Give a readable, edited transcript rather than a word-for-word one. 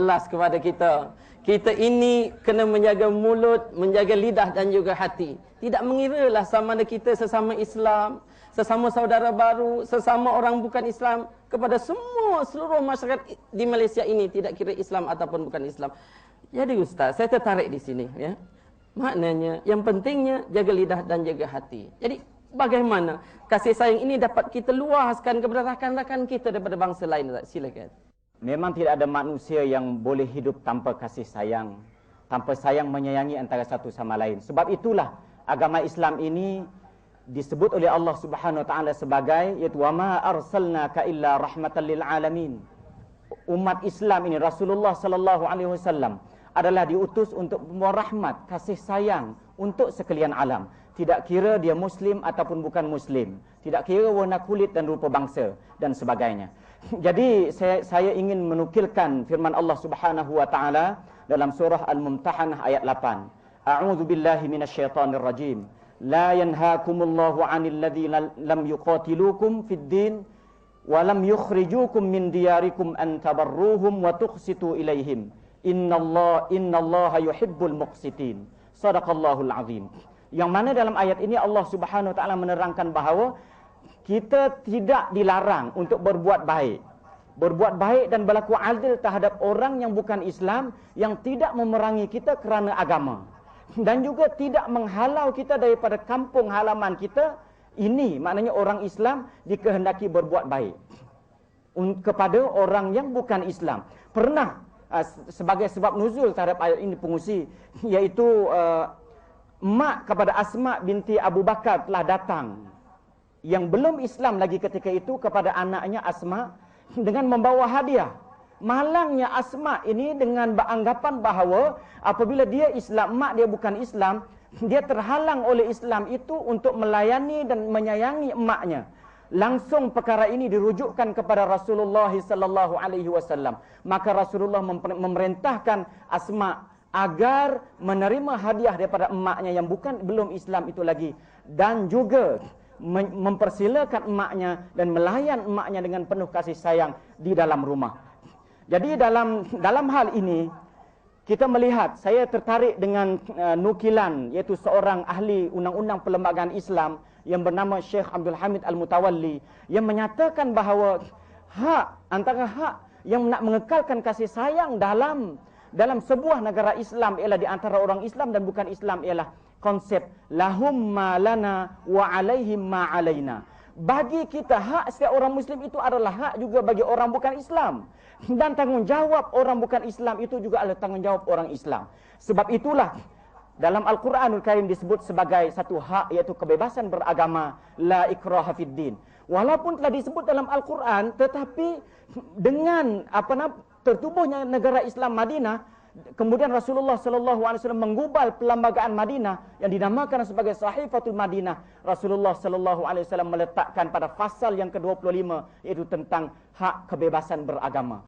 Jelas kepada kita. Kita ini kena menjaga mulut, menjaga lidah dan juga hati. Tidak mengiralah sama ada kita sesama Islam, sesama saudara baru, sesama orang bukan Islam. Kepada semua seluruh masyarakat di Malaysia ini, tidak kira Islam ataupun bukan Islam. Jadi Ustaz, saya tertarik di sini, ya. Maknanya yang pentingnya jaga lidah dan jaga hati. Jadi bagaimana kasih sayang ini dapat kita luaskan kepada rakan-rakan kita daripada bangsa lain, Ustaz? Silakan. Memang tidak ada manusia yang boleh hidup tanpa kasih sayang, tanpa sayang menyayangi antara satu sama lain. Sebab itulah agama Islam ini disebut oleh Allah Subhanahu wa taala sebagai yaitu wa ma arsalnaka illa rahmatan lil alamin. Umat Islam ini Rasulullah sallallahu alaihi wasallam adalah diutus untuk membawa rahmat, kasih sayang untuk sekalian alam. Tidak kira dia muslim ataupun bukan muslim, tidak kira warna kulit dan rupa bangsa dan sebagainya. Jadi saya ingin menukilkan firman Allah Subhanahu wa taala dalam surah Al-Mumtahanah ayat 8. A'udzu billahi minasyaitonir rajim. La yanhaakumullahu 'anil ladzina lam yuqatilukum fid din wa lam yukhrijukum min diyarikum an tabarruhum wa tuqsitu ilaihim. Innallaha yuhibbul muqsitin. Shadaqallahul azim. Yang mana dalam ayat ini Allah Subhanahu wa taala menerangkan bahawa kita tidak dilarang untuk berbuat baik. Berbuat baik dan berlaku adil terhadap orang yang bukan Islam, yang tidak memerangi kita kerana agama. Dan juga tidak menghalau kita daripada kampung halaman kita. Ini maknanya orang Islam dikehendaki berbuat baik kepada orang yang bukan Islam. Pernah sebagai sebab nuzul terhadap ayat ini pengusi, iaitu mak kepada Asma binti Abu Bakar telah datang, yang belum Islam lagi ketika itu, kepada anaknya Asma dengan membawa hadiah. Malangnya Asma ini dengan beranggapan bahawa apabila dia Islam, mak dia bukan Islam, dia terhalang oleh Islam itu untuk melayani dan menyayangi emaknya. Langsung perkara ini dirujukkan kepada Rasulullah sallallahu alaihi wasallam. Maka Rasulullah memerintahkan Asma agar menerima hadiah daripada emaknya yang belum Islam itu lagi, dan juga mempersilakan emaknya dan melayan emaknya dengan penuh kasih sayang di dalam rumah. Jadi dalam hal ini kita melihat, saya tertarik dengan nukilan iaitu seorang ahli undang-undang perlembagaan Islam yang bernama Syekh Abdul Hamid Al-Mutawalli, yang menyatakan bahawa antara hak yang nak mengekalkan kasih sayang dalam sebuah negara Islam ialah di antara orang Islam dan bukan Islam ialah konsep lahum ma lana wa alaihim ma alaina. Bagi kita, hak setiap orang Muslim itu adalah hak juga bagi orang bukan Islam. Dan tanggungjawab orang bukan Islam itu juga adalah tanggungjawab orang Islam. Sebab itulah dalam Al-Quranul Karim disebut sebagai satu hak, iaitu kebebasan beragama, la ikraha fid din. Walaupun telah disebut dalam Al-Quran, tetapi dengan tertubuhnya negara Islam Madinah, kemudian Rasulullah sallallahu alaihi wasallam menggubal perlembagaan Madinah yang dinamakan sebagai Sahifatul Madinah. Rasulullah sallallahu alaihi wasallam meletakkan pada fasal yang ke-25 iaitu tentang hak kebebasan beragama.